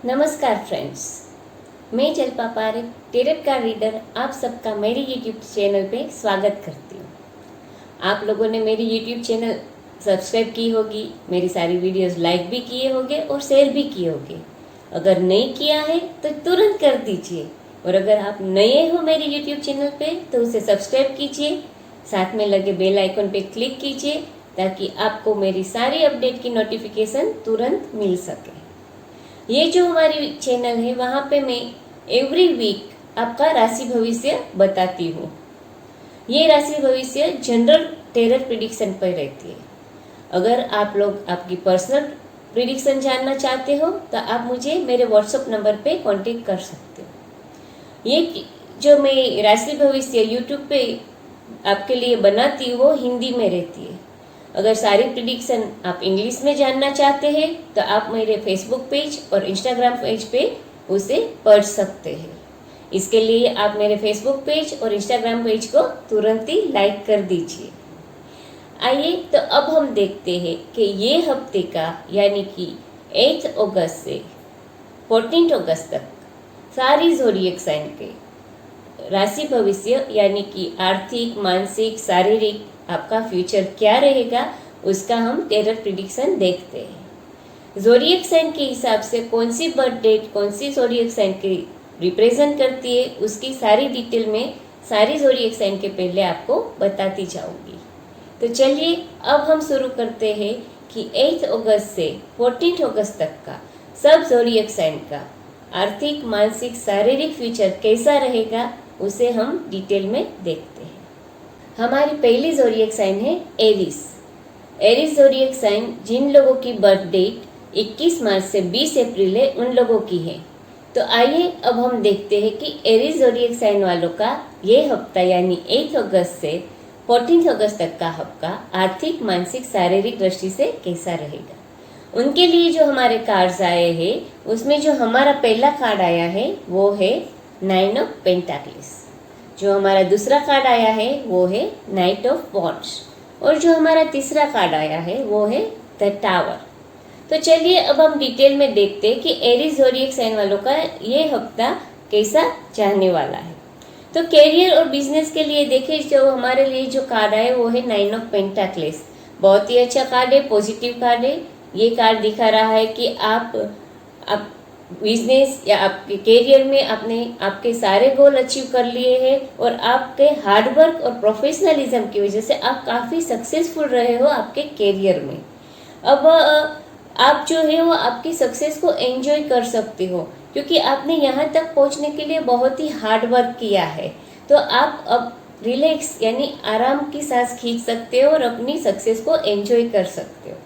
नमस्कार फ्रेंड्स, मैं जल्पा Parekh टेरट card reader आप सबका मेरे यूट्यूब चैनल पे स्वागत करती हूँ। आप लोगों ने मेरी यूट्यूब चैनल सब्सक्राइब की होगी, मेरी सारी वीडियोस लाइक भी किए होंगे और शेयर भी किए होंगे। अगर नहीं किया है तो तुरंत कर दीजिए, और अगर आप नए हो मेरे यूट्यूब चैनल पे तो उसे सब्सक्राइब कीजिए, साथ में लगे बेल आइकन पे क्लिक कीजिए ताकि आपको मेरी सारी अपडेट की नोटिफिकेशन तुरंत मिल सके। ये जो हमारी चैनल है वहाँ पे मैं एवरी वीक आपका राशि भविष्य बताती हूँ। ये राशि भविष्य जनरल टेरर प्रिडिक्शन पर रहती है। अगर आप लोग आपकी पर्सनल प्रिडिक्शन जानना चाहते हो तो आप मुझे मेरे व्हाट्सएप नंबर पे कांटेक्ट कर सकते हो। ये जो मैं राशि भविष्य यूट्यूब पे आपके लिए बनाती हूँ वो हिंदी में रहती है। अगर सारी प्रिडिक्शन आप इंग्लिश में जानना चाहते हैं तो आप मेरे फेसबुक पेज और इंस्टाग्राम पेज पे उसे पढ़ सकते हैं। इसके लिए आप मेरे फेसबुक पेज और इंस्टाग्राम पेज को तुरंत ही लाइक कर दीजिए। आइए तो अब हम देखते हैं कि ये हफ्ते का यानी कि 8 अगस्त से 14 अगस्त तक सारी ज़ोडिएक साइन के राशि भविष्य यानी कि आर्थिक, मानसिक, शारीरिक आपका फ्यूचर क्या रहेगा उसका हम टेरर प्रिडिक्शन देखते हैं। ज़ोडिएक साइन के हिसाब से कौन सी बर्थ डेट कौन सी ज़ोडिएक साइन की रिप्रेजेंट करती है उसकी सारी डिटेल में सारी ज़ोडिएक साइन के पहले आपको बताती जाऊंगी। तो चलिए अब हम शुरू करते हैं कि 8 अगस्त से 14 अगस्त तक का सब ज़ोडिएक साइन का आर्थिक, मानसिक, शारीरिक फ्यूचर कैसा रहेगा उसे हम डिटेल में देखते हैं। हमारी पहली ज़ोडिएक साइन है एरीज। एरीज ज़ोडिएक साइन जिन लोगों की बर्थ डेट 21 मार्च से 20 अप्रैल है उन लोगों की है। तो आइए अब हम देखते हैं कि एरीज ज़ोडिएक साइन वालों का ये हफ्ता यानी 8 अगस्त से 14 अगस्त तक का हफ्ता आर्थिक, मानसिक, शारीरिक दृष्टि से कैसा रहेगा। उनके लिए जो हमारे कार्ड्स आए हैं उसमें जो हमारा पहला कार्ड आया है वो है 9 ऑफ पेंटाकल्स। जो हमारा दूसरा कार्ड आया है वो है नाइट ऑफ वॉन्ड्स, और जो हमारा तीसरा कार्ड आया है वो है द टावर। तो चलिए अब हम डिटेल में देखते हैं कि एरीज ज़ोडिएक साइन वालों का ये हफ्ता कैसा जाने वाला है। तो कैरियर और बिजनेस के लिए देखें, जो हमारे लिए जो कार्ड आए वो है 9 ऑफ पेंटाकल्स। बहुत ही अच्छा कार्ड है, पॉजिटिव कार्ड है। ये कार्ड दिखा रहा है कि आप बिजनेस या आपके करियर में आपने आपके सारे गोल अचीव कर लिए हैं और आपके हार्डवर्क और प्रोफेशनलिज्म की वजह से आप काफ़ी सक्सेसफुल रहे हो आपके करियर में। अब आप जो है वो आपकी सक्सेस को एंजॉय कर सकते हो क्योंकि आपने यहाँ तक पहुँचने के लिए बहुत ही हार्डवर्क किया है। तो आप अब रिलैक्स यानी आराम की सांस खींच सकते हो और अपनी सक्सेस को एंजॉय कर सकते हो।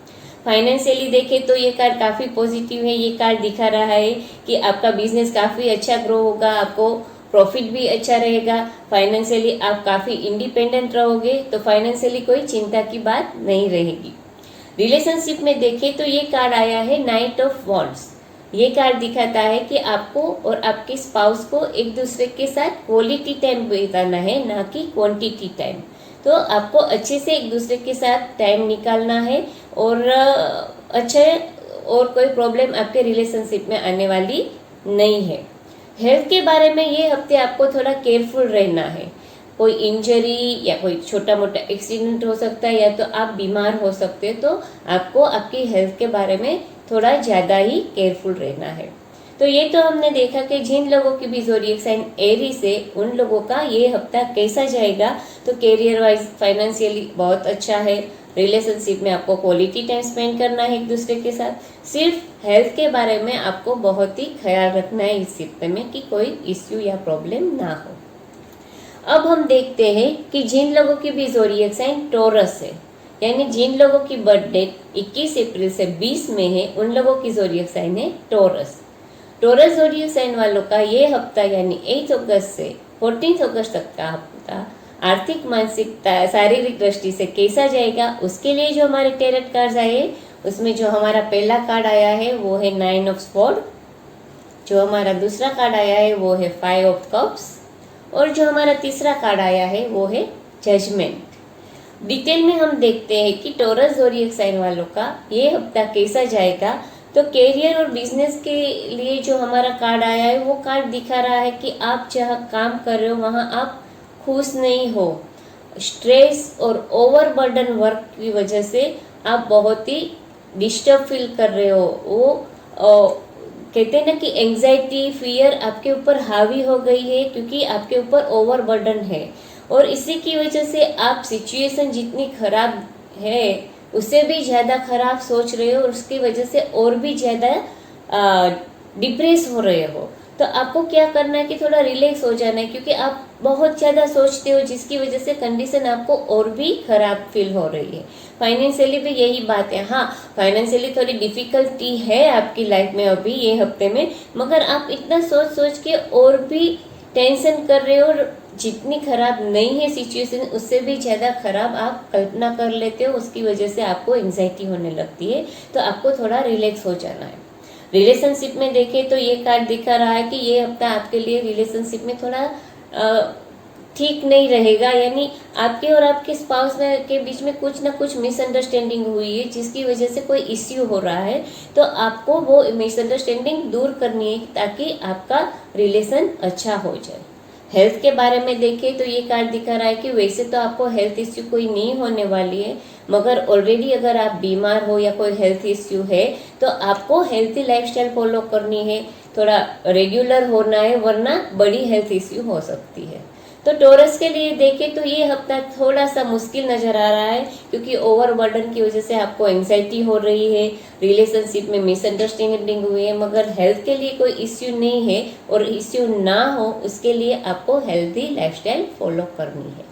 फाइनेंशियली देखें तो ये कार्ड काफ़ी पॉजिटिव है। ये कार्ड दिखा रहा है कि आपका बिजनेस काफ़ी अच्छा ग्रो होगा, आपको प्रॉफिट भी अच्छा रहेगा, फाइनेंशियली आप काफ़ी इंडिपेंडेंट रहोगे, तो फाइनेंशियली कोई चिंता की बात नहीं रहेगी। रिलेशनशिप में देखें तो ये कार्ड आया है नाइट ऑफ वॉन्ड्स। ये कार्ड दिखाता है कि आपको और आपके स्पाउस को एक दूसरे के साथ क्वालिटी टाइम बिताना है, ना कि क्वांटिटी टाइम। तो आपको अच्छे से एक दूसरे के साथ टाइम निकालना है और अच्छे और कोई प्रॉब्लम आपके रिलेशनशिप में आने वाली नहीं है। हेल्थ के बारे में ये हफ्ते आपको थोड़ा केयरफुल रहना है। कोई इंजरी या कोई छोटा मोटा एक्सीडेंट हो सकता है या तो आप बीमार हो सकते हो, तो आपको आपकी हेल्थ के बारे में थोड़ा ज़्यादा ही केयरफुल रहना है। तो ये तो हमने देखा कि जिन लोगों की भी ज़ोडिएक साइन एरीज है उन लोगों का ये हफ्ता कैसा जाएगा। तो कैरियर वाइज फाइनेंशियली बहुत अच्छा है, रिलेशनशिप में आपको क्वालिटी टाइम स्पेंड करना है एक दूसरे के साथ। सिर्फ हेल्थ के बारे में आपको बहुत ही ख्याल रखना है इस हफ्ते में कि कोई इश्यू या प्रॉब्लम ना हो। अब हम देखते हैं कि जिन लोगों की भी ज़ोडिएक साइन टॉरस है यानी जिन लोगों की बर्थ डेट 21 अप्रैल से 20 में है उन लोगों की ज़ोडिएक साइन है टॉरस। टॉरस ज़ोडिएक साइन वालों का ये हफ्ता यानी 8 अगस्त से 14 अगस्त तक का हफ्ता आर्थिक, मानसिक, शारीरिक दृष्टि से कैसा जाएगा उसके लिए जो हमारे टेरट कार्ड्स आए उसमें जो हमारा पहला कार्ड आया है वो है 9 ऑफ स्वॉर्ड, जो हमारा दूसरा कार्ड आया है वो है 5 ऑफ कप्स, और जो हमारा तीसरा कार्ड आया है वो है जजमेंट। डिटेल में हम देखते हैं कि टॉरस ज़ोडिएक साइन वालों का ये हफ्ता कैसा जाएगा। तो करियर और बिजनेस के लिए जो हमारा कार्ड आया है वो कार्ड दिखा रहा है कि आप जहाँ काम कर रहे हो वहाँ आप खुश नहीं हो। स्ट्रेस और ओवरबर्डन वर्क की वजह से आप बहुत ही डिस्टर्ब फील कर रहे हो। वो कहते हैं ना कि एंजाइटी फियर आपके ऊपर हावी हो गई है क्योंकि आपके ऊपर ओवरबर्डन है, और इसी की वजह से आप सिचुएशन जितनी खराब है उससे भी ज़्यादा खराब सोच रहे हो और उसकी वजह से और भी ज़्यादा डिप्रेस हो रहे हो। तो आपको क्या करना है कि थोड़ा रिलैक्स हो जाना है, क्योंकि आप बहुत ज़्यादा सोचते हो जिसकी वजह से कंडीशन आपको और भी खराब फील हो रही है। फाइनेंशियली भी यही बात है। हाँ, फाइनेंशियली थोड़ी डिफिकल्टी है आपकी लाइफ में अभी ये हफ्ते में, मगर आप इतना सोच सोच के और भी टेंशन कर रहे हो और जितनी खराब नहीं है सिचुएशन उससे भी ज़्यादा खराब आप कल्पना कर लेते हो, उसकी वजह से आपको एंजाइटी होने लगती है। तो आपको थोड़ा रिलैक्स हो जाना है। रिलेशनशिप में देखें तो ये कार्ड दिखा रहा है कि ये हफ्ता आपके लिए रिलेशनशिप में थोड़ा ठीक नहीं रहेगा, यानी आपके और आपके स्पाउस के बीच में कुछ ना कुछ मिसअंडरस्टैंडिंग हुई है जिसकी वजह से कोई इश्यू हो रहा है। तो आपको वो मिसअंडरस्टैंडिंग दूर करनी है ताकि आपका रिलेशन अच्छा हो जाए। हेल्थ के बारे में देखें तो ये कार्ड दिखा रहा है कि वैसे तो आपको हेल्थ इश्यू कोई नहीं होने वाली है, मगर ऑलरेडी अगर आप बीमार हो या कोई हेल्थ इश्यू है तो आपको हेल्थी लाइफस्टाइल फॉलो करनी है, थोड़ा रेगुलर होना है, वरना बड़ी हेल्थ इश्यू हो सकती है। तो टॉरस के लिए देखें तो ये हफ्ता थोड़ा सा मुश्किल नजर आ रहा है क्योंकि ओवरबर्डन की वजह से आपको एंजाइटी हो रही है, रिलेशनशिप में मिसअंडरस्टैंडिंग हुई है, मगर हेल्थ के लिए कोई इश्यू नहीं है और इश्यू ना हो उसके लिए आपको हेल्थी लाइफस्टाइल फॉलो करनी है।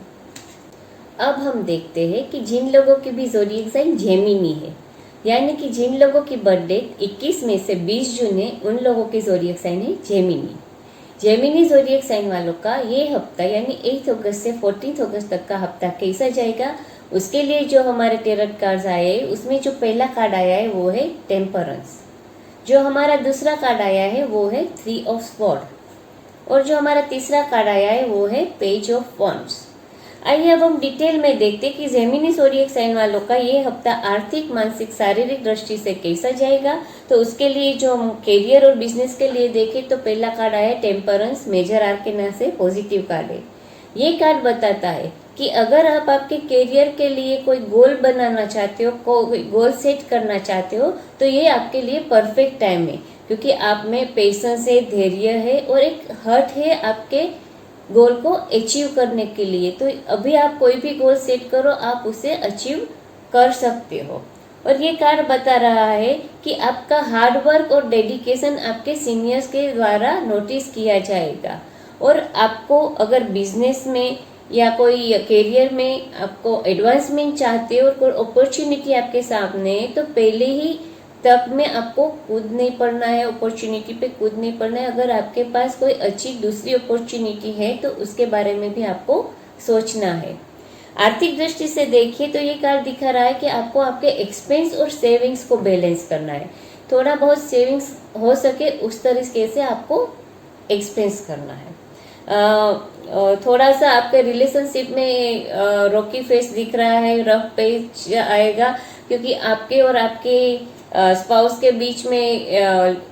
अब हम देखते हैं कि जिन लोगों की भी ज़ोडिएक साइन जेमिनी है, यानी कि जिन लोगों की बर्थडे 21 मई से 20 जून है, उन लोगों की ज़ोडिएक साइन है जेमिनी। जेमिनी ज़ोडिएक साइन वालों का ये हफ्ता यानी 8 अगस्त से 14 अगस्त तक का हफ्ता कैसा जाएगा, उसके लिए जो हमारे टेरट कार्ड्स आए उसमें जो पहला कार्ड आया है वो है टेम्परेंस, जो हमारा दूसरा कार्ड आया है वो है 3 ऑफ स्वॉर्ड, और जो हमारा तीसरा कार्ड आया है वो है पेज ऑफ वॉन्ड्स। आइए अब हम डिटेल में देखते हैं कि जेमिनी ज़ोडिएक साइन वालों का ये हफ्ता आर्थिक, मानसिक, शारीरिक दृष्टि से कैसा जाएगा। तो उसके लिए जो हम करियर और बिजनेस के लिए देखें तो पहला कार्ड आया टेम्परेंस, मेजर आर्केना से पॉजिटिव कार्ड है। ये कार्ड बताता है कि अगर आप आपके करियर के लिए कोई गोल बनाना चाहते हो, कोई गोल सेट करना चाहते हो, तो ये आपके लिए परफेक्ट टाइम है, क्योंकि आप में पेशेंस है, धैर्य है और एक हर्ट है आपके गोल को अचीव करने के लिए। तो अभी आप कोई भी गोल सेट करो, आप उसे अचीव कर सकते हो। और ये कार्ड बता रहा है कि आपका हार्ड वर्क और डेडिकेशन आपके सीनियर्स के द्वारा नोटिस किया जाएगा, और आपको अगर बिजनेस में या कोई करियर में आपको एडवांसमेंट चाहते हो और कोई अपॉर्चुनिटी आपके सामने है तो पहले ही तक में आपको कूद नहीं पड़ना है, अपॉर्चुनिटी पे कूद नहीं पड़ना है। अगर आपके पास कोई अच्छी दूसरी अपॉर्चुनिटी है तो उसके बारे में भी आपको सोचना है। आर्थिक दृष्टि से देखिए तो ये कार्ड दिखा रहा है कि आपको आपके एक्सपेंस और सेविंग्स को बैलेंस करना है। थोड़ा बहुत सेविंग्स हो सके उस तरीके से आपको एक्सपेंस करना है। थोड़ा सा आपके रिलेशनशिप में रॉकी फेस दिख रहा है, रफ पेज आएगा, क्योंकि आपके और आपके स्पाउस के बीच में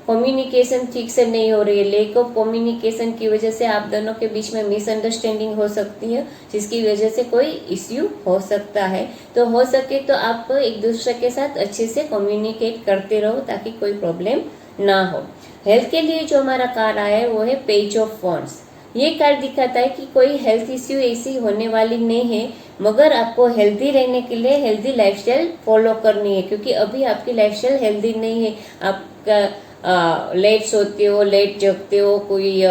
कम्युनिकेशन ठीक से नहीं हो रही है। लेक ऑफ कम्युनिकेशन की वजह से आप दोनों के बीच में मिसअंडरस्टैंडिंग हो सकती है, जिसकी वजह से कोई इश्यू हो सकता है। तो हो सके तो आप एक दूसरे के साथ अच्छे से कम्युनिकेट करते रहो ताकि कोई प्रॉब्लम ना हो। हेल्थ के लिए जो हमारा कार्ड आया है वो है पेज ऑफ वॉन्ड्स। ये कार्ड दिखाता है कि कोई हेल्थ इश्यू ऐसी होने वाली नहीं है, मगर आपको हेल्दी रहने के लिए हेल्दी लाइफस्टाइल फॉलो करनी है, क्योंकि अभी आपकी लाइफस्टाइल हेल्दी नहीं है। आपका लेट सोते हो, लेट जगते हो, कोई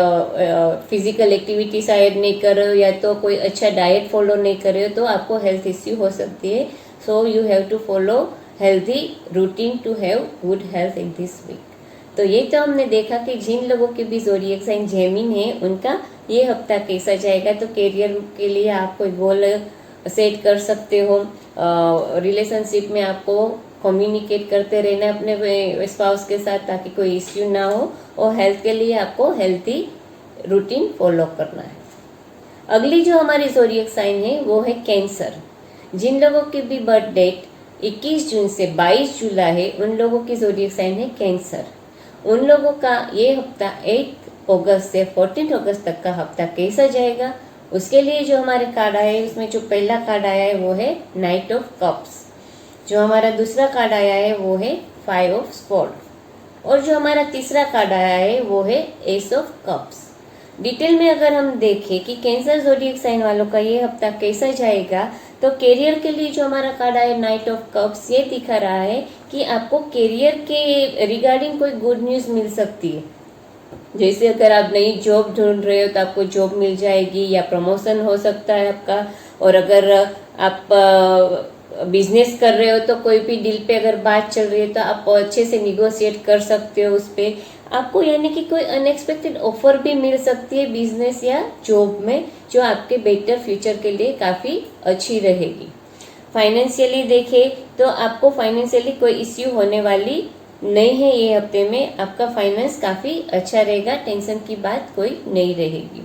फिजिकल एक्टिविटी शायद नहीं कर रहे हो, या तो कोई अच्छा डाइट फॉलो नहीं कर रहे हो, तो आपको हेल्थ इश्यू हो सकती है। So you have to follow healthy routine to have good health in this week. तो ये तो हमने देखा कि जिन लोगों के भी ज़ोडिएक साइन जेमिन है उनका ये हफ्ता कैसा जाएगा। तो करियर के लिए आप कोई गोल सेट कर सकते हो, रिलेशनशिप में आपको कम्युनिकेट करते रहना अपने स्पाउस के साथ ताकि कोई इश्यू ना हो, और हेल्थ के लिए आपको हेल्थी रूटीन फॉलो करना है। अगली जो हमारी ज़ोडिएक साइन है वो है कैंसर। जिन लोगों की भी बर्थ डेट 21 जून से 22 जुलाई है, उन लोगों की ज़ोडिएक साइन है कैंसर। उन लोगों का ये हफ्ता 8 अगस्त से 14 अगस्त तक का हफ्ता कैसा जाएगा, उसके लिए जो हमारे कार्ड आया है उसमें जो पहला कार्ड आया है वो है नाइट ऑफ कप्स, जो हमारा दूसरा कार्ड आया है वो है 5 ऑफ स्वॉर्ड, और जो हमारा तीसरा कार्ड आया है वो है एस ऑफ कप्स। डिटेल में अगर हम देखें कि कैंसर ज़ोडिएक साइन वालों का ये हफ्ता कैसा जाएगा, तो कैरियर के लिए जो हमारा कार्ड आया नाइट ऑफ कप्स ये दिखा रहा है कि आपको कैरियर के रिगार्डिंग कोई गुड न्यूज़ मिल सकती है। जैसे अगर आप नई जॉब ढूंढ रहे हो तो आपको जॉब मिल जाएगी या प्रमोशन हो सकता है आपका, और अगर आप बिजनेस कर रहे हो तो कोई भी डील पे अगर बात चल रही है तो आप अच्छे से निगोशिएट कर सकते हो उस पे आपको, यानी कि कोई अनएक्सपेक्टेड ऑफर भी मिल सकती है बिजनेस या जॉब में, जो आपके बेटर फ्यूचर के लिए काफ़ी अच्छी रहेगी। फाइनेंशियली देखें तो आपको फाइनेंशियली कोई इश्यू होने वाली नहीं है, ये हफ्ते में आपका फाइनेंस काफ़ी अच्छा रहेगा, टेंशन की बात कोई नहीं रहेगी।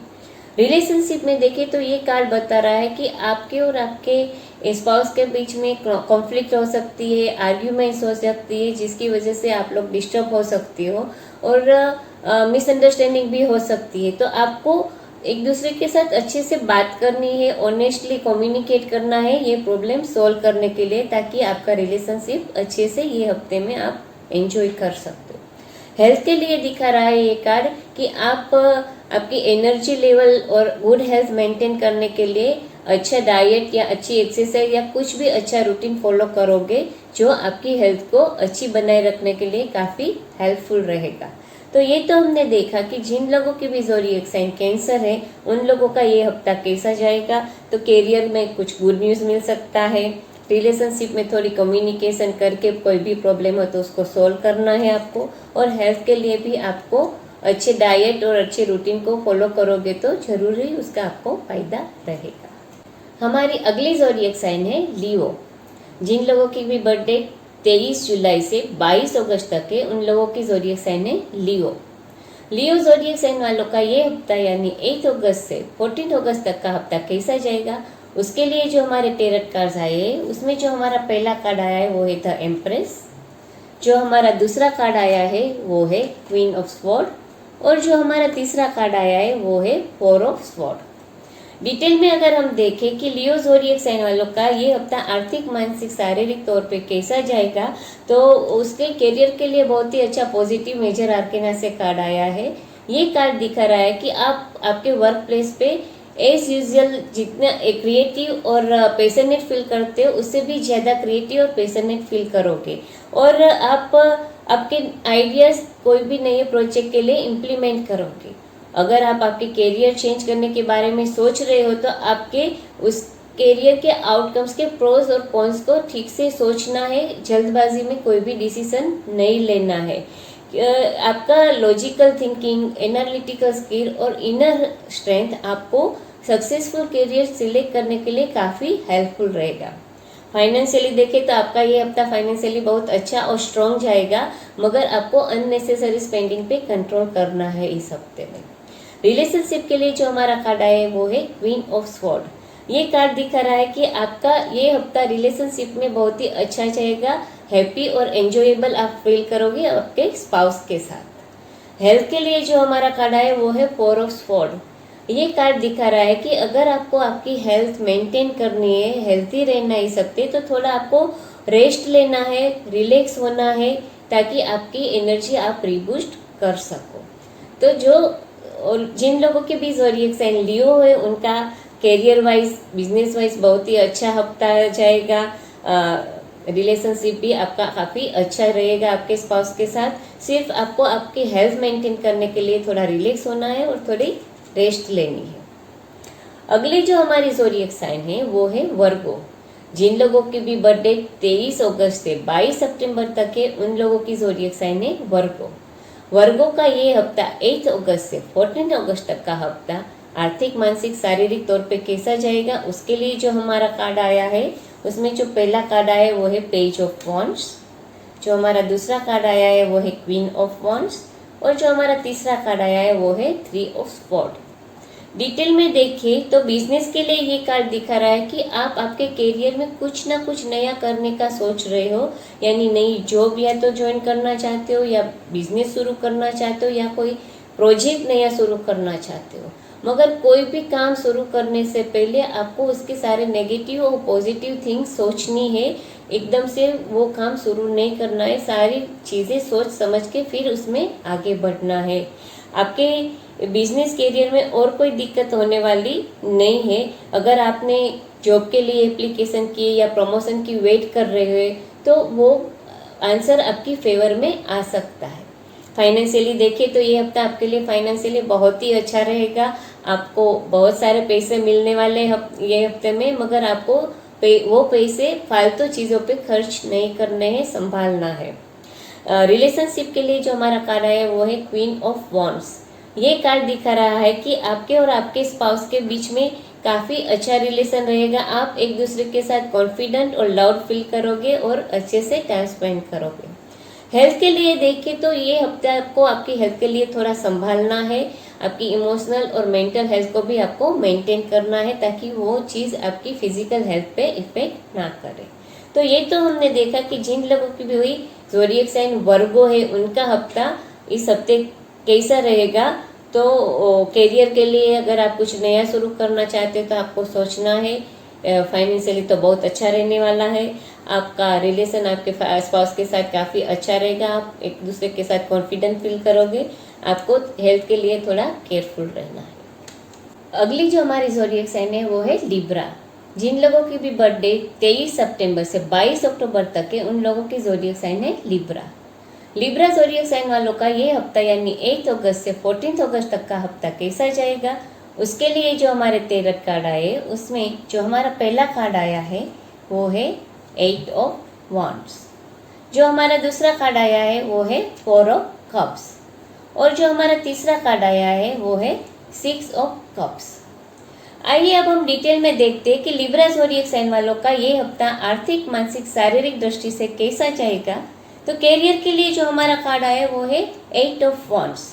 रिलेशनशिप में देखें तो ये कार्ड बता रहा है कि आपके और आपके स्पाउस के बीच में कॉन्फ्लिक्ट हो सकती है, आर्ग्यूमेंट्स हो सकती है, जिसकी वजह से आप लोग डिस्टर्ब हो सकती हो और मिसअंडरस्टैंडिंग भी हो सकती है। तो आपको एक दूसरे के साथ अच्छे से बात करनी है, ऑनेस्टली कम्युनिकेट करना है ये प्रॉब्लम सॉल्व करने के लिए, ताकि आपका रिलेशनशिप अच्छे से ये हफ्ते में आप एंजॉय कर सकते हो। हेल्थ के लिए दिखा रहा है ये कार्ड कि आप आपकी एनर्जी लेवल और गुड हेल्थ मेंटेन करने के लिए अच्छा डाइट या अच्छी एक्सरसाइज या कुछ भी अच्छा रूटीन फॉलो करोगे, जो आपकी हेल्थ को अच्छी बनाए रखने के लिए काफ़ी हेल्पफुल रहेगा। तो ये तो हमने देखा कि जिन लोगों की भी ज़ोडिएक साइन कैंसर है उन लोगों का ये हफ्ता कैसा जाएगा। तो कैरियर में कुछ गुड न्यूज़ मिल सकता है, रिलेशनशिप में थोड़ी कम्युनिकेशन करके कोई भी प्रॉब्लम हो तो उसको सॉल्व करना है आपको, और हेल्थ के लिए भी आपको अच्छे डाइट और अच्छे रूटीन को फॉलो करोगे तो जरूर ही उसका आपको फायदा रहेगा। हमारी अगली ज़ोडिएक साइन है लियो। जिन लोगों की भी बर्थडे 23 जुलाई से 22 अगस्त तक है उन लोगों की ज़ोडिएक साइन है लियो। लियो ज़ोडिएक साइन वालों का ये हफ्ता यानी 8 अगस्त से 14 अगस्त तक का हफ्ता कैसा जाएगा, उसके लिए जो हमारे टेरट कार्ड्स आए हैं उसमें जो हमारा पहला कार्ड आया है वो है द एम्प्रेस, जो हमारा दूसरा कार्ड आया है वो है क्वीन ऑफ स्वॉर्ड, और जो हमारा तीसरा कार्ड आया है वो है 4 ऑफ स्वॉर्ड। डिटेल में अगर हम देखें कि लियो ज़ोडिएक साइन वालों का ये हफ्ता आर्थिक, मानसिक, शारीरिक तौर पे कैसा जाएगा, तो उसके करियर के लिए बहुत ही अच्छा पॉजिटिव मेजर आर्केना से कार्ड आया है। ये कार्ड दिखा रहा है कि आप आपके वर्क प्लेस पे एज यूजुअल जितना क्रिएटिव और पैशनेट फील करते हो उससे भी ज़्यादा क्रिएटिव और पैशनेट फील करोगे, और आप आपके आइडियाज़ कोई भी नए प्रोजेक्ट के लिए इम्प्लीमेंट करोगे। अगर आप आपके कैरियर चेंज करने के बारे में सोच रहे हो तो आपके उस कैरियर के आउटकम्स के प्रोज और कॉन्स को ठीक से सोचना है, जल्दबाजी में कोई भी डिसीजन नहीं लेना है। आपका लॉजिकल थिंकिंग, एनालिटिकल स्किल और इनर स्ट्रेंथ आपको सक्सेसफुल कैरियर सिलेक्ट करने के लिए काफ़ी हेल्पफुल रहेगा। फाइनेंशियली देखें तो आपका ये हफ्ता फाइनेंशियली बहुत अच्छा और स्ट्रॉन्ग जाएगा, मगर आपको अननेसेसरी स्पेंडिंग पे कंट्रोल करना है इस हफ्ते में। रिलेशनशिप के लिए जो हमारा कार्ड आया है वो है क्वीन ऑफ स्वॉर्ड। ये कार्ड दिखा रहा है कि आपका ये हफ्ता रिलेशनशिप में बहुत ही अच्छा जाएगा, हैप्पी और एंजॉयबल आप फील करोगे आपके स्पाउस के साथ। हेल्थ के लिए जो हमारा कार्ड आया है वो है 4 ऑफ स्वॉर्ड। ये कार्ड दिखा रहा है कि अगर आपको आपकी हेल्थ मेंटेन करनी है, हेल्थी रहना है इस हफ्ते, तो थोड़ा आपको रेस्ट लेना है, रिलैक्स होना है, ताकि आपकी एनर्जी आप रीबूस्ट कर सको। तो जो और जिन लोगों के भी ज़ोडिएक साइन लियो है उनका कैरियर वाइज, बिजनेस वाइज बहुत ही अच्छा हफ्ता जाएगा। रिलेशनशिप भी आपका काफ़ी अच्छा रहेगा आपके स्पाउस के साथ। सिर्फ आपको आपकी हेल्थ मेंटेन करने के लिए थोड़ा रिलैक्स होना है और थोड़ी रेस्ट लेनी है। अगली जो हमारी ज़ोडिएक साइन है वो है वर्गो। जिन लोगों की भी बर्थडे 23 अगस्त से 22 सितंबर तक है उन लोगों की ज़ोडिएक साइन है वर्गो। वर्गो का ये हफ्ता 8 अगस्त से 14 अगस्त तक का हफ्ता आर्थिक, मानसिक, शारीरिक तौर पे कैसा जाएगा, उसके लिए जो हमारा कार्ड आया है उसमें जो पहला कार्ड आया है वो है पेज ऑफ वॉन्ड्स, जो हमारा दूसरा कार्ड आया है वो है क्वीन ऑफ वॉन्ड्स, और जो हमारा तीसरा कार्ड आया है वो है 3 ऑफ स्वॉर्ड। डिटेल में देखें तो बिजनेस के लिए ये कार्ड दिखा रहा है कि आप आपके करियर में कुछ ना कुछ नया करने का सोच रहे हो, यानी नई जॉब या तो ज्वाइन करना चाहते हो, या बिजनेस शुरू करना चाहते हो, या कोई प्रोजेक्ट नया शुरू करना चाहते हो। मगर कोई भी काम शुरू करने से पहले आपको उसके सारे नेगेटिव और पॉजिटिव थिंग्स सोचनी है। एकदम से वो काम शुरू नहीं करना है, सारी चीज़ें सोच समझ के फिर उसमें आगे बढ़ना है। आपके बिजनेस करियर में और कोई दिक्कत होने वाली नहीं है। अगर आपने जॉब के लिए एप्लीकेशन किए या प्रमोशन की वेट कर रहे हो तो वो आंसर आपकी फेवर में आ सकता है। फाइनेंशियली देखें तो ये हफ्ता आपके लिए फाइनेंशियली बहुत ही अच्छा रहेगा। आपको बहुत सारे पैसे मिलने वाले ये हफ्ते में, मगर आपको वो पैसे फालतू चीज़ों पे खर्च नहीं करने हैं, संभालना है। रिलेशनशिप के लिए जो हमारा कार्ड है वो है क्वीन ऑफ वॉन्ड्स। ये कार्ड दिखा रहा है कि आपके और आपके स्पाउस के बीच में काफ़ी अच्छा रिलेशन रहेगा। आप एक दूसरे के साथ कॉन्फिडेंट और लाउड फील करोगे और अच्छे से टाइम स्पेंड करोगे। हेल्थ के लिए देखें तो ये हफ्ते आपको आपकी हेल्थ के लिए थोड़ा संभालना है। आपकी इमोशनल और मेंटल हेल्थ को भी आपको मेंटेन करना है, ताकि वो चीज़ आपकी फिजिकल हेल्थ पे इफेक्ट ना करे। तो ये तो हमने देखा कि जिन लोगों की भी हुई ज़ोडिएक साइन वर्गो है, उनका हफ्ता इस हफ्ते कैसा रहेगा। तो करियर के लिए अगर आप कुछ नया शुरू करना चाहते हो तो आपको सोचना है। फाइनेंशियली तो बहुत अच्छा रहने वाला है। आपका रिलेशन आपके स्पाउस के साथ काफ़ी अच्छा रहेगा। आप एक दूसरे के साथ कॉन्फिडेंट फील करोगे। आपको हेल्थ के लिए थोड़ा केयरफुल रहना है। अगली जो हमारी ज़ोडिएक साइन है वो है लिब्रा। जिन लोगों की भी बर्थडे 23 सितंबर से 22 अक्टूबर तक है, उन लोगों की ज़ोडिएक साइन है लिब्रा। लिब्रा ज़ोडिएक साइन वालों का ये हफ्ता यानी 8 अगस्त से 14 अगस्त तक का हफ्ता कैसा जाएगा, उसके लिए जो हमारे 13 कार्ड आए उसमें जो हमारा पहला कार्ड आया है वो है 8 ऑफ वॉन्ड्स। जो हमारा दूसरा कार्ड आया है वो है 4 ऑफ कप्स। और जो हमारा तीसरा कार्ड आया है वो है 6 ऑफ कप्स। आइए अब हम डिटेल में देखते हैं कि लिब्रा ज़ोडिएक साइन वालों का ये हफ्ता आर्थिक, मानसिक, शारीरिक दृष्टि से कैसा जाएगा। तो कैरियर के लिए जो हमारा कार्ड आया वो है 8 ऑफ वॉन्ड्स।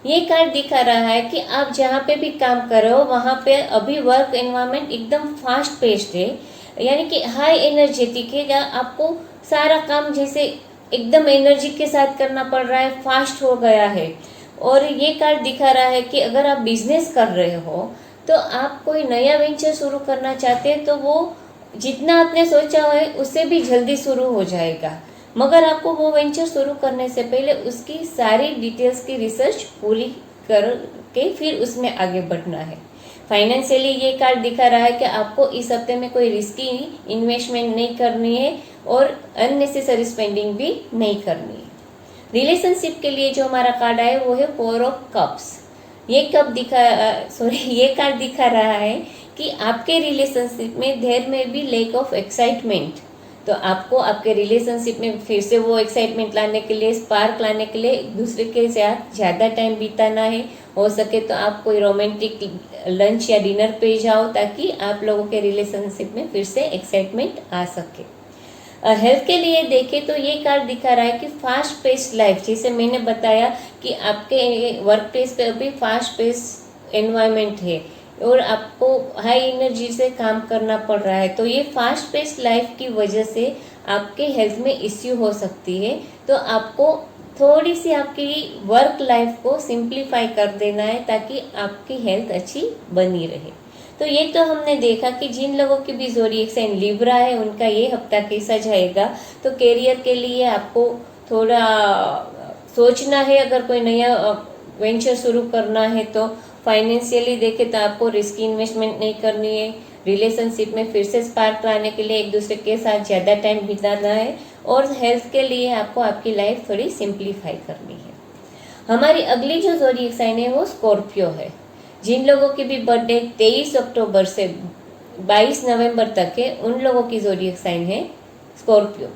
ये कार्ड दिखा रहा है कि आप जहाँ पे भी काम कर रहे हो वहाँ पे अभी वर्क एनवायरनमेंट एकदम फास्ट पेस्ड है, यानी कि हाई एनर्जेटिक है। आपको सारा काम जैसे एकदम एनर्जी के साथ करना पड़ रहा है, फास्ट हो गया है। और ये कार्ड दिखा रहा है कि अगर आप बिजनेस कर रहे हो तो आप कोई नया वेंचर शुरू करना चाहते हैं तो वो जितना आपने सोचा है उससे भी जल्दी शुरू हो जाएगा। मगर आपको वो वेंचर शुरू करने से पहले उसकी सारी डिटेल्स की रिसर्च पूरी करके फिर उसमें आगे बढ़ना है। फाइनेंशियली ये कार्ड दिखा रहा है कि आपको इस हफ्ते में कोई रिस्की इन्वेस्टमेंट नहीं करनी है और अननेसेसरी स्पेंडिंग भी नहीं करनी है। रिलेशनशिप के लिए जो हमारा कार्ड आया वो है 4 ऑफ कप्स। ये कार्ड दिखा रहा है कि आपके रिलेशनशिप में देयर में भी लैक ऑफ एक्साइटमेंट। तो आपको आपके रिलेशनशिप में फिर से वो एक्साइटमेंट लाने के लिए, स्पार्क लाने के लिए एक दूसरे के साथ ज़्यादा टाइम बिताना है। हो सके तो आप कोई रोमांटिक लंच या डिनर पे जाओ ताकि आप लोगों के रिलेशनशिप में फिर से एक्साइटमेंट आ सके। हेल्थ के लिए देखें तो ये कार्ड दिखा रहा है कि फास्ट पेस्ड लाइफ, जैसे मैंने बताया कि आपके वर्क प्लेस पे अभी फास्ट पेस्ड एनवायरनमेंट है और आपको हाई एनर्जी से काम करना पड़ रहा है। तो ये फास्ट पेस्ड लाइफ की वजह से आपके हेल्थ में इश्यू हो सकती है। तो आपको थोड़ी सी आपकी वर्क लाइफ को सिंप्लीफाई कर देना है ताकि आपकी हेल्थ अच्छी बनी रहे। तो ये तो हमने देखा कि जिन लोगों की भी ज़ोडिएक साइन लिब्रा है उनका ये हफ्ता कैसा जाएगा। तो कैरियर के लिए आपको थोड़ा सोचना है, अगर कोई नया वेंचर शुरू करना है तो। फाइनेंशियली देखें तो आपको रिस्की इन्वेस्टमेंट नहीं करनी है। रिलेशनशिप में फिर से स्पार्क लाने के लिए एक दूसरे के साथ ज़्यादा टाइम बिताना है। और हेल्थ के लिए आपको आपकी लाइफ थोड़ी सिंप्लीफाई करनी है। हमारी अगली जो ज़ोडिएक साइन है वो स्कॉर्पियो है। जिन लोगों की भी बर्थडे 23 अक्टूबर से 22 नवंबर तक है उन लोगों की ज़ोडिएक साइन है स्कॉर्पियो।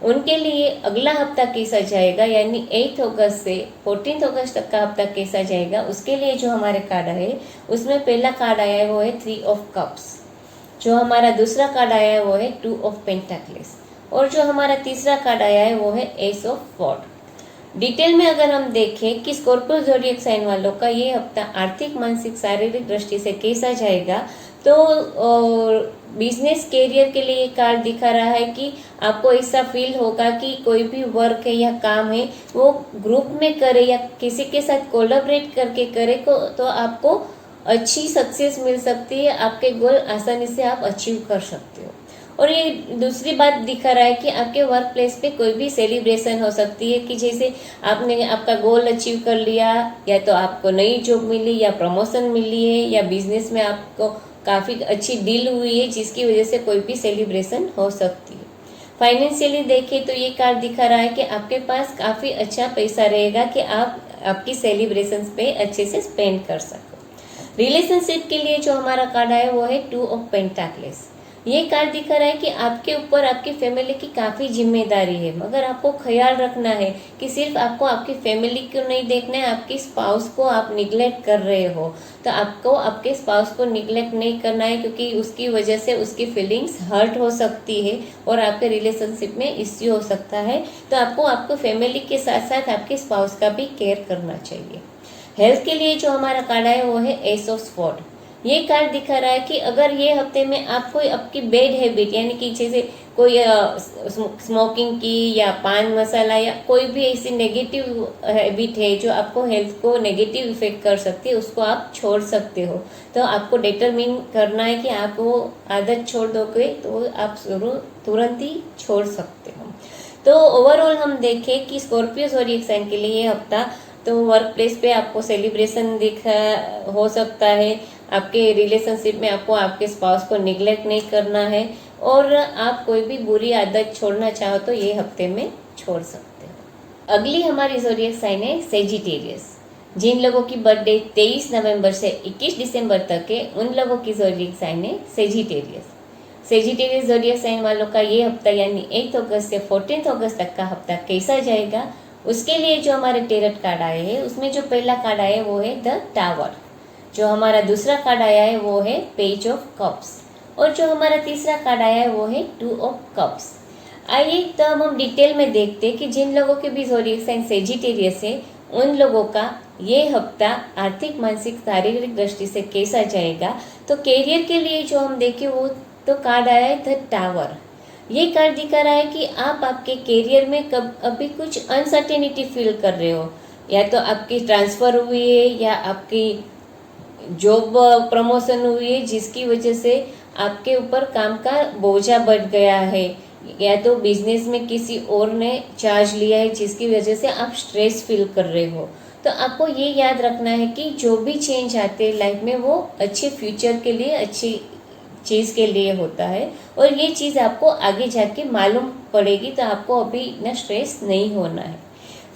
उनके लिए अगला हफ्ता कैसा जाएगा, यानी 8 अगस्त से 14 अगस्त तक का हफ्ता कैसा जाएगा, उसके लिए जो हमारे कार्ड आए उसमें पहला कार्ड आया है वो है 3 ऑफ कप्स। जो हमारा दूसरा कार्ड आया है वो है 2 ऑफ पेंटाक्लेस। और जो हमारा तीसरा कार्ड आया है वो है एस ऑफ वॉर्ड। डिटेल में अगर हम देखें कि स्कॉर्पियो ज़ोडिएक साइन वालों का ये हफ्ता आर्थिक, मानसिक, शारीरिक दृष्टि से कैसा जाएगा, तो बिजनेस कैरियर के लिए ये कार्ड दिखा रहा है कि आपको ऐसा फील होगा कि कोई भी वर्क है या काम है वो ग्रुप में करे या किसी के साथ कोलैबोरेट करके करे तो आपको अच्छी सक्सेस मिल सकती है, आपके गोल आसानी से आप अचीव कर सकते हो। और ये दूसरी बात दिखा रहा है कि आपके वर्क प्लेस पे कोई भी सेलिब्रेशन हो सकती है कि जैसे आपने आपका गोल अचीव कर लिया, या तो आपको नई जॉब मिली या प्रमोशन मिली है, या बिजनेस में आपको काफ़ी अच्छी डील हुई है जिसकी वजह से कोई भी सेलिब्रेशन हो सकती है। फाइनेंशियली देखें तो ये कार्ड दिखा रहा है कि आपके पास काफ़ी अच्छा पैसा रहेगा कि आप आपकी सेलिब्रेशंस पे अच्छे से स्पेंड कर सको। रिलेशनशिप के लिए जो हमारा कार्ड है वो है 2 ऑफ पेंटाकल्स। ये कार्ड दिखा रहा है कि आपके ऊपर आपकी फैमिली की काफ़ी जिम्मेदारी है, मगर आपको ख्याल रखना है कि सिर्फ आपको आपकी फैमिली को नहीं देखना है, आपकी स्पाउस को आप निगलेक्ट कर रहे हो तो आपको आपके स्पाउस को निगलेक्ट नहीं करना है, क्योंकि उसकी वजह से उसकी फीलिंग्स हर्ट हो सकती है और आपके रिलेशनशिप में इश्यू हो सकता है। तो आपको आपको फैमिली के साथ साथ आपके स्पाउस का भी केयर करना चाहिए। हेल्थ के लिए जो हमारा कार्ड है वो है एस ऑफ स्वॉर्ड। ये कार्ड दिखा रहा है कि अगर ये हफ्ते में आप कोई आपकी बैड हैबिट, यानी कि जैसे कोई स्मोकिंग की या पान मसाला या कोई भी ऐसी नेगेटिव हैबिट है जो आपको हेल्थ को नेगेटिव इफेक्ट कर सकती है, उसको आप छोड़ सकते हो। तो आपको डिटरमिन करना है कि आप वो आदत छोड़ दोगे तो आप तुरंत ही छोड़ सकते हो। तो ओवरऑल हम देखें कि स्कॉर्पियो ज़ोडिएक साइन के लिए ये हफ्ता तो वर्क प्लेस पे आपको सेलिब्रेशन हो सकता है, आपके रिलेशनशिप में आपको आपके स्पाउस को निगलेक्ट नहीं करना है, और आप कोई भी बुरी आदत छोड़ना चाहो तो ये हफ्ते में छोड़ सकते हो। अगली हमारी ज़ोडिएक साइन है सेजिटेरियस। जिन लोगों की बर्थडे 23 नवंबर से 21 दिसंबर तक है उन लोगों की ज़ोडिएक साइन है सेजिटेरियस। सेजिटेरियस ज़ोडिएक साइन वालों का ये हफ्ता यानी 8 अगस्त से 14 अगस्त तक का हफ्ता कैसा जाएगा, उसके लिए जो हमारे टेरट कार्ड आए हैं उसमें जो पहला कार्ड आया है वो है द टावर, जो हमारा दूसरा कार्ड आया है वो है पेज ऑफ कप्स, और जो हमारा तीसरा कार्ड आया है वो है 2 ऑफ कप्स। आइए तो हम डिटेल में देखते हैं कि जिन लोगों के भी ज़ोडिएक साइन सेजिटेरियस है उन लोगों का ये हफ्ता आर्थिक, मानसिक, शारीरिक दृष्टि से कैसा जाएगा। तो कैरियर के लिए जो हम देखें वो तो कार्ड आया है द टावर। ये कार्ड दिखा रहा है कि आप आपके कैरियर में अभी कुछ अनसर्टेनिटी फील कर रहे हो, या तो आपकी ट्रांसफ़र हुई है या आपकी जॉब प्रमोशन हुई है जिसकी वजह से आपके ऊपर काम का बोझा बढ़ गया है, या तो बिजनेस में किसी और ने चार्ज लिया है जिसकी वजह से आप स्ट्रेस फील कर रहे हो। तो आपको ये याद रखना है कि जो भी चेंज आते हैं लाइफ में वो अच्छे फ्यूचर के लिए, अच्छी चीज़ के लिए होता है, और ये चीज़ आपको आगे जाके मालूम पड़ेगी, तो आपको अभी इतना स्ट्रेस नहीं होना है।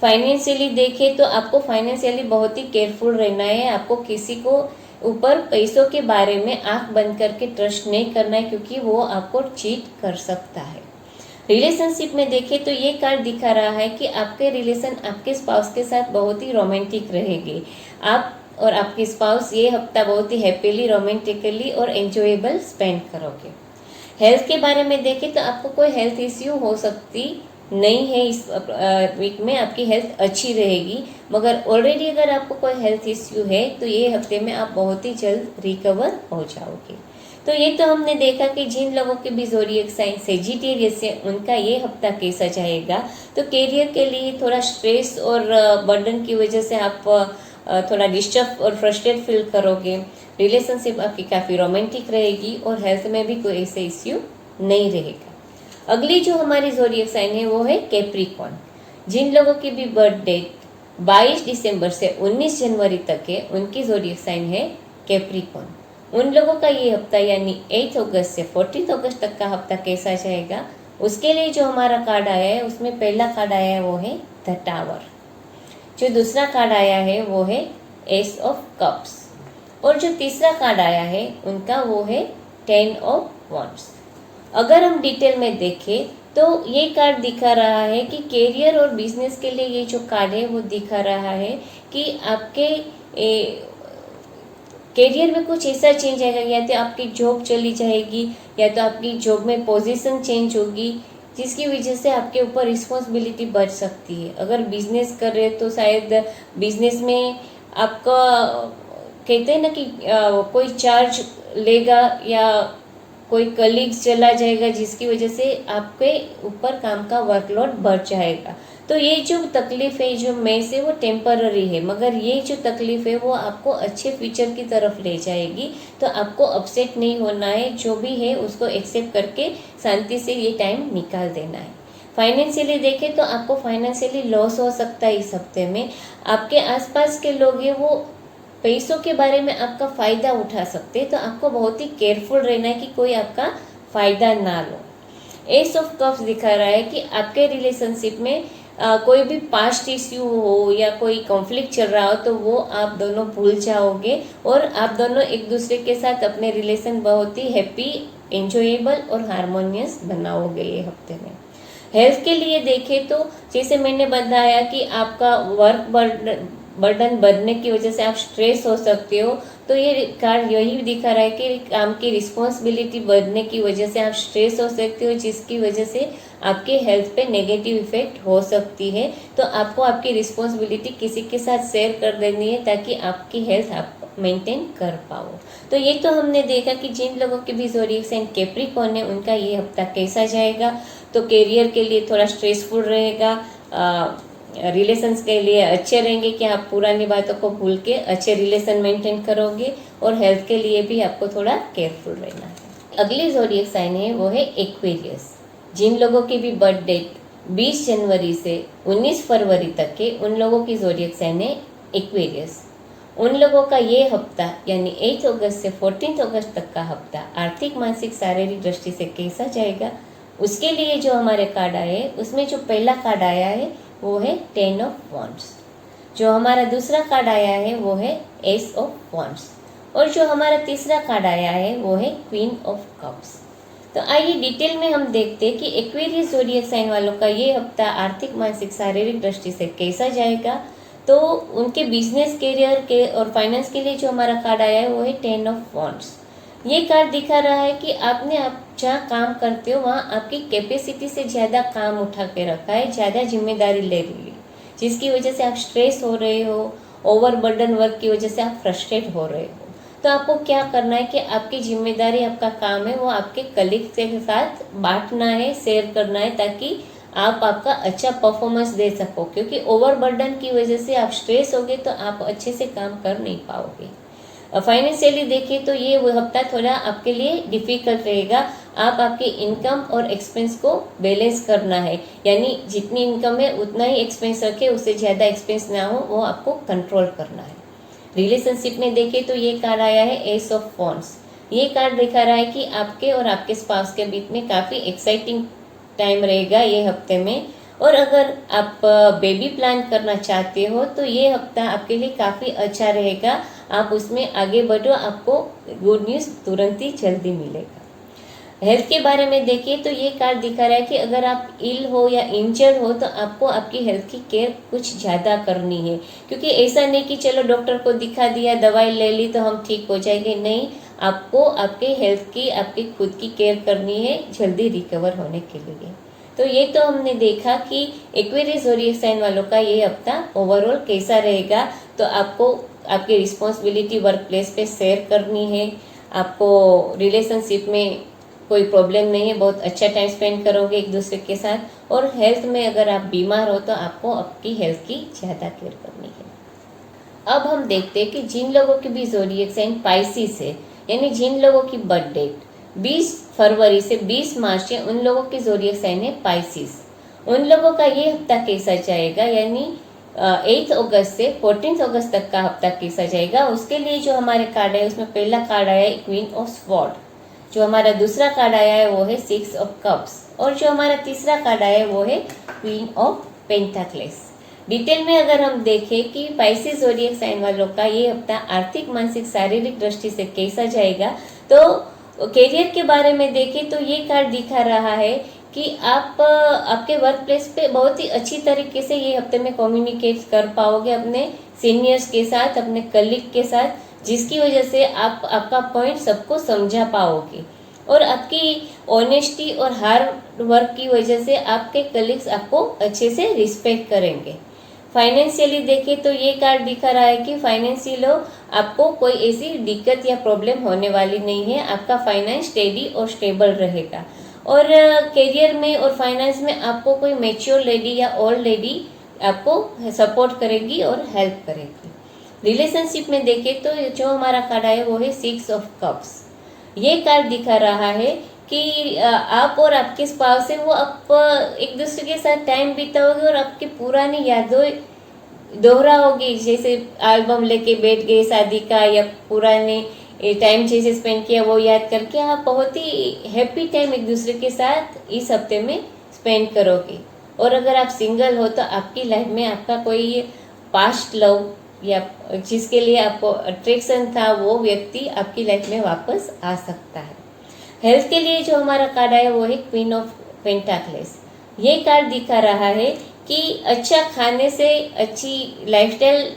फाइनेंशियली देखें तो आपको फाइनेंशियली बहुत ही केयरफुल रहना है, आपको किसी को ऊपर पैसों के बारे में आंख बंद करके ट्रस्ट नहीं करना है, क्योंकि वो आपको चीट कर सकता है। रिलेशनशिप में देखें तो ये कार्ड दिखा रहा है कि आपके रिलेशन आपके स्पाउस के साथ बहुत ही रोमांटिक रहेगी। आप और आपकी स्पाउस ये हफ्ता बहुत ही हैप्पीली, रोमांटिकली और एंजॉयबल स्पेंड करोगे। हेल्थ के बारे में देखें तो आपको कोई हेल्थ इश्यू हो सकती नहीं है, इस वीक में आपकी हेल्थ अच्छी रहेगी, मगर ऑलरेडी अगर आपको कोई हेल्थ इश्यू है तो ये हफ्ते में आप बहुत ही जल्द रिकवर हो जाओगे। तो ये तो हमने देखा कि जिन लोगों के भी ज़ोडिएक साइन सेजिटेरियस है उनका ये हफ्ता कैसा जाएगा। तो कैरियर के लिए थोड़ा स्ट्रेस और बर्डन की वजह से आप थोड़ा डिस्टर्ब और फ्रस्ट्रेट फील करोगे। रिलेशनशिप आपकी काफ़ी रोमांटिक रहेगी और हेल्थ में भी कोई ऐसे इश्यू नहीं रहेगा। अगली जो हमारी ज़ोडिएक साइन है वो है कैप्रिकॉर्न। जिन लोगों की भी बर्थ डेट 22 दिसंबर से 19 जनवरी तक है उनकी ज़ोडिएक साइन है कैप्रिकॉर्न। उन लोगों का ये हफ्ता यानी 8 अगस्त से 14 अगस्त तक का हफ्ता कैसा जाएगा, उसके लिए जो हमारा कार्ड आया है उसमें पहला कार्ड आया है वो है द टावर, जो दूसरा कार्ड आया है वो है एस ऑफ कप्स, और जो तीसरा कार्ड आया है उनका वो है 10 ऑफ वॉन्ड्स। अगर हम डिटेल में देखें तो ये कार्ड दिखा रहा है कि कैरियर और बिजनेस के लिए ये जो कार्ड है वो दिखा रहा है कि आपके कैरियर में कुछ ऐसा चेंज आएगा, या तो आपकी जॉब चली जाएगी या तो आपकी जॉब में पोजीशन चेंज होगी, जिसकी वजह से आपके ऊपर रिस्पॉन्सिबिलिटी बढ़ सकती है। अगर बिजनेस कर रहे तो शायद बिजनेस में आपका कहते हैं ना कि कोई चार्ज लेगा या कोई कलीग्स चला जाएगा, जिसकी वजह से आपके ऊपर काम का वर्कलोड बढ़ जाएगा। तो ये जो तकलीफ है जो मैं से वो टेम्पररी है, मगर ये जो तकलीफ है वो आपको अच्छे फ्यूचर की तरफ ले जाएगी। तो आपको अपसेट नहीं होना है, जो भी है उसको एक्सेप्ट करके शांति से ये टाइम निकाल देना है। फाइनेंशियली देखें तो आपको फाइनेंशियली लॉस हो सकता है इस हफ्ते में। आपके आसपास के लोग हैं वो पैसों के बारे में आपका फ़ायदा उठा सकते हैं, तो आपको बहुत ही केयरफुल रहना है कि कोई आपका फ़ायदा ना लो। एस ऑफ कप्स दिखा रहा है कि आपके रिलेशनशिप में कोई भी पास्ट इश्यू हो या कोई कॉन्फ्लिक्ट चल रहा हो तो वो आप दोनों भूल जाओगे और आप दोनों एक दूसरे के साथ अपने रिलेशन बहुत ही हैप्पी, एंजॉयबल और हारमोनियस बनाओगे ये हफ्ते में। हेल्थ के लिए देखें तो जैसे मैंने बताया कि आपका वर्क बर्डन बढ़ने की वजह से आप स्ट्रेस हो सकते हो, तो ये कार्ड यही दिखा रहा है कि काम की रिस्पॉन्सिबिलिटी बढ़ने की वजह से आप स्ट्रेस हो सकते हो, जिसकी वजह से आपके हेल्थ पे नेगेटिव इफेक्ट हो सकती है। तो आपको आपकी रिस्पॉन्सिबिलिटी किसी के साथ शेयर कर देनी है ताकि आपकी हेल्थ आप मेंटेन कर पाओ। तो ये तो हमने देखा कि जिन लोगों के भी ज़ोडिएक साइन कैप्रिकॉर्न है उनका ये हफ्ता कैसा जाएगा। तो करियर के लिए थोड़ा स्ट्रेसफुल रहेगा, रिलेशंस के लिए अच्छे रहेंगे कि आप पुरानी बातों को भूल के अच्छे रिलेशन मेंटेन करोगे, और हेल्थ के लिए भी आपको थोड़ा केयरफुल रहना है। अगली ज़ोडिएक साइन है वो है एक्वेरियस। जिन लोगों की भी बर्थ डेट 20 जनवरी से 19 फरवरी तक के, उन लोगों की ज़ोडिएक साइन है एक्वेरियस। उन लोगों का ये हफ्ता यानी 8 अगस्त से 14 अगस्त तक का हफ्ता आर्थिक, मानसिक, शारीरिक दृष्टि से कैसा जाएगा, उसके लिए जो हमारे कार्ड आए हैं उसमें जो पहला कार्ड आया है वो है 10 ऑफ वॉन्ड्स, जो हमारा दूसरा कार्ड आया है वो है एस ऑफ वॉन्ड्स, और जो हमारा तीसरा कार्ड आया है वो है क्वीन ऑफ कप्स। तो आइए डिटेल में हम देखते हैं कि एक्वेरियस ज़ोडिएक साइन वालों का ये हफ्ता आर्थिक, मानसिक, शारीरिक दृष्टि से कैसा जाएगा। तो उनके बिजनेस, करियर के और फाइनेंस के लिए जो हमारा कार्ड आया है वो है 10 ऑफ वॉन्ड्स। ये कार्ड दिखा रहा है कि आपने आप जहाँ काम करते हो वहाँ आपकी कैपेसिटी से ज़्यादा काम उठा के रखा है, ज़्यादा जिम्मेदारी ले ली, जिसकी वजह से आप स्ट्रेस हो रहे हो, ओवरबर्डन वर्क की वजह से आप फ्रस्ट्रेट हो रहे हो। तो आपको क्या करना है कि आपकी जिम्मेदारी, आपका काम है वो आपके कलीग के साथ बांटना है, शेयर करना है, ताकि आप आपका अच्छा परफॉर्मेंस दे सको, क्योंकि ओवरबर्डन की वजह से आप स्ट्रेस होगे तो आप अच्छे से काम कर नहीं पाओगे। फाइनेंशियली देखिए तो ये वो हफ्ता थोड़ा आपके लिए डिफिकल्ट रहेगा। आप आपके इनकम और एक्सपेंस को बैलेंस करना है, यानी जितनी इनकम है उतना ही एक्सपेंस रखे, उससे ज़्यादा एक्सपेंस ना हो, वो आपको कंट्रोल करना है। रिलेशनशिप में देखें तो ये कार्ड आया है एस ऑफ वॉन्ड्स। ये कार्ड दिखा रहा है कि आपके और आपके स्पाउस के बीच में काफ़ी एक्साइटिंग टाइम रहेगा ये हफ्ते में, और अगर आप बेबी प्लान करना चाहते हो तो ये हफ्ता आपके लिए काफ़ी अच्छा रहेगा। आप उसमें आगे बढ़ो, आपको गुड न्यूज़ तुरंत ही जल्दी मिलेगा। हेल्थ के बारे में देखिए तो ये कार्ड दिखा रहा है कि अगर आप इल हो या इंजर्ड हो तो आपको आपकी हेल्थ की केयर कुछ ज़्यादा करनी है, क्योंकि ऐसा नहीं कि चलो डॉक्टर को दिखा दिया, दवाई ले ली तो हम ठीक हो जाएंगे। नहीं, आपको आपके हेल्थ की, आपकी खुद की केयर करनी है जल्दी रिकवर होने के लिए। तो ये तो हमने देखा कि एक्वेरियस ज़ोडिएक साइन वालों का ये हफ्ता ओवरऑल कैसा रहेगा। तो आपको आपकी रिस्पॉन्सिबिलिटी वर्क प्लेस पे शेयर करनी है, आपको रिलेशनशिप में कोई प्रॉब्लम नहीं है, बहुत अच्छा टाइम स्पेंड करोगे एक दूसरे के साथ। और हेल्थ में अगर आप बीमार हो तो आपको आपकी हेल्थ की ज़्यादा केयर करनी है। अब हम देखते हैं कि जिन लोगों की भी ज़ोडिएक साइन पाइसिस है, यानी जिन लोगों की बर्थ डेट 20 फरवरी से 20 मार्च है, उन लोगों की ज़ोडिएक साइन है पाइसिस। उन लोगों का ये हफ्ता कैसा जाएगा, यानी 8 अगस्त से 14 अगस्त तक का हफ्ता कैसा जाएगा। उसके लिए जो हमारे कार्ड है उसमें पहला कार्ड आया है क्वीन ऑफ स्वॉर्ड, जो हमारा दूसरा कार्ड आया है वो है 6 ऑफ कप्स, और जो हमारा तीसरा कार्ड आया है वो है क्वीन ऑफ पेंटाक्लेस। डिटेल में अगर हम देखें कि पाइसिस ज़ोडिएक साइन वालों का ये हफ्ता आर्थिक, मानसिक, शारीरिक दृष्टि से कैसा जाएगा, तो करियर के बारे में देखें तो ये कार्ड दिखा रहा है कि आप आपके वर्क प्लेस पे बहुत ही अच्छी तरीके से ये हफ्ते में कम्युनिकेट कर पाओगे अपने सीनियर्स के साथ, अपने कलीग के साथ, जिसकी वजह से आप आपका पॉइंट सबको समझा पाओगे। और आपकी ऑनेस्टी और हार्ड वर्क की वजह से आपके कलीग्स आपको अच्छे से रिस्पेक्ट करेंगे। फाइनेंशियली देखें तो ये कार्ड दिखा रहा है कि फाइनेंशियल आपको कोई ऐसी दिक्कत या प्रॉब्लम होने वाली नहीं है। आपका फाइनेंस स्टेडी और स्टेबल रहेगा। और करियर में और फाइनेंस में आपको कोई मैच्योर लेडी या ओल्ड लेडी आपको सपोर्ट करेगी और हेल्प करेगी। रिलेशनशिप में देखें तो जो हमारा कार्ड है वो है 6 ऑफ कप्स। ये कार्ड दिखा रहा है कि आप और आपके स्पाउस है वो आप एक दूसरे के साथ टाइम बिताओगे और आपकी पुरानी यादें दोहराओगे। जैसे एल्बम लेके बैठ गए शादी का या पुराने टाइम जैसे स्पेंड किया वो याद करके आप बहुत ही हैप्पी टाइम एक दूसरे के साथ इस हफ्ते में स्पेंड करोगे। और अगर आप सिंगल हो तो आपकी लाइफ में आपका कोई पास्ट लव या जिसके लिए आपको अट्रैक्शन था वो व्यक्ति आपकी लाइफ में वापस आ सकता है। हेल्थ के लिए जो हमारा कार्ड है वो है क्वीन ऑफ पेंटाक्लेस। ये कार्ड दिखा रहा है कि अच्छा खाने से, अच्छी लाइफस्टाइल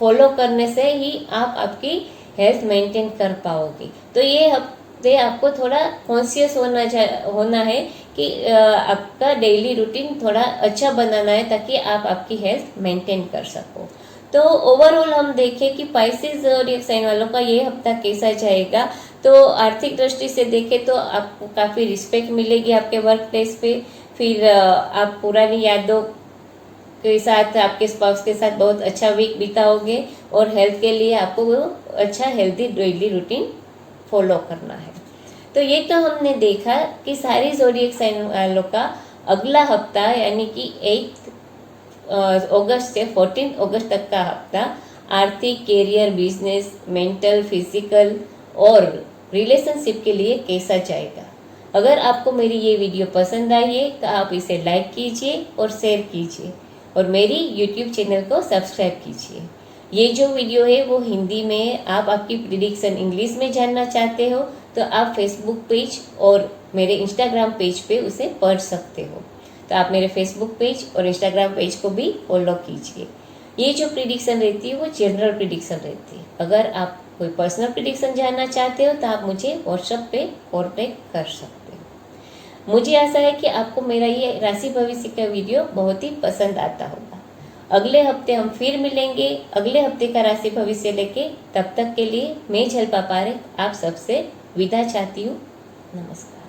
फॉलो करने से ही आप आपकी हेल्थ मेंटेन कर पाओगे। तो ये हफ्ते आपको थोड़ा कॉन्शियस होना है कि आपका डेली रूटीन थोड़ा अच्छा बनाना है ताकि आप आपकी हेल्थ मेंटेन कर सको। तो ओवरऑल हम देखें कि पाइसेस ज़ोडिएक साइन वालों का ये हफ्ता कैसा जाएगा। तो आर्थिक दृष्टि से देखें तो आपको काफ़ी रिस्पेक्ट मिलेगी आपके वर्क प्लेस पे। फिर आप पुरानी यादों के साथ, आपके स्पाउस के साथ बहुत अच्छा वीक बिताओगे। और हेल्थ के लिए आपको वो अच्छा हेल्दी डेली रूटीन फॉलो करना है। तो ये तो हमने देखा कि सारी ज़ोडिएक साइन वालों का अगला हफ्ता यानी कि 8 अगस्त से 14 अगस्त तक का हफ्ता आर्थिक, कैरियर, बिजनेस, मेंटल, फिजिकल और रिलेशनशिप के लिए कैसा जाएगा। अगर आपको मेरी ये वीडियो पसंद आई है तो आप इसे लाइक कीजिए और शेयर कीजिए और मेरी यूट्यूब चैनल को सब्सक्राइब कीजिए। ये जो वीडियो है वो हिंदी में है। आप आपकी प्रिडिक्शन इंग्लिश में जानना चाहते हो तो आप फेसबुक पेज और मेरे इंस्टाग्राम पेज पे उसे पढ़ सकते हो। तो आप मेरे फेसबुक पेज और इंस्टाग्राम पेज को भी फॉलो कीजिए। ये जो प्रिडिक्शन रहती है वो जनरल प्रिडिक्शन रहती है। अगर आप कोई पर्सनल प्रिडिक्शन जानना चाहते हो तो आप मुझे व्हाट्सएप पे कॉन्टेक्ट कर सकते हो। मुझे आशा है कि आपको मेरा ये राशि भविष्य का वीडियो बहुत ही पसंद आता होगा। अगले हफ्ते हम फिर मिलेंगे अगले हफ्ते का राशि भविष्य लेके। तब तक के लिए मैं झलपा पारेख आप सबसे विदा चाहती हूँ। नमस्कार।